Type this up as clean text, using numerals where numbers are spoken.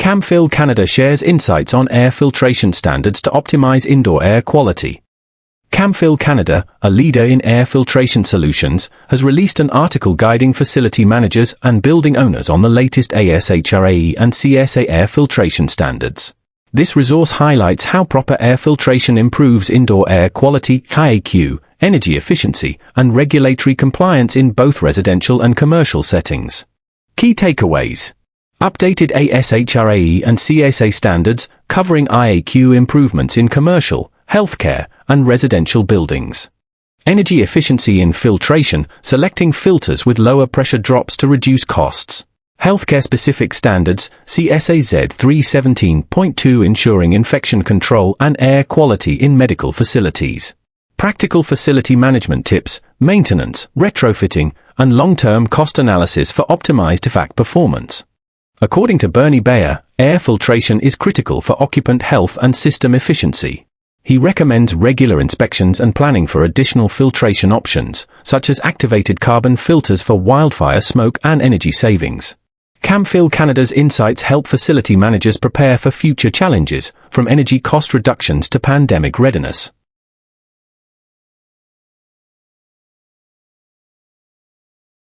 Camfil Canada shares insights on air filtration standards to optimize indoor air quality. Camfil Canada, a leader in air filtration solutions, has released an article guiding facility managers and building owners on the latest ASHRAE and CSA air filtration standards. This resource highlights how proper air filtration improves indoor air quality, IAQ, energy efficiency, and regulatory compliance in both residential and commercial settings. Key takeaways: updated ASHRAE and CSA standards covering IAQ improvements in commercial, healthcare, and residential buildings. Energy efficiency in filtration, selecting filters with lower pressure drops to reduce costs. Healthcare-specific standards, CSA Z317.2 ensuring infection control and air quality in medical facilities. Practical facility management tips, maintenance, retrofitting, and long-term cost analysis for optimized HVAC performance. According to Berni Baier, air filtration is critical for occupant health and system efficiency. He recommends regular inspections and planning for additional filtration options, such as activated carbon filters for wildfire smoke and energy savings. Camfil Canada's insights help facility managers prepare for future challenges, from energy cost reductions to pandemic readiness.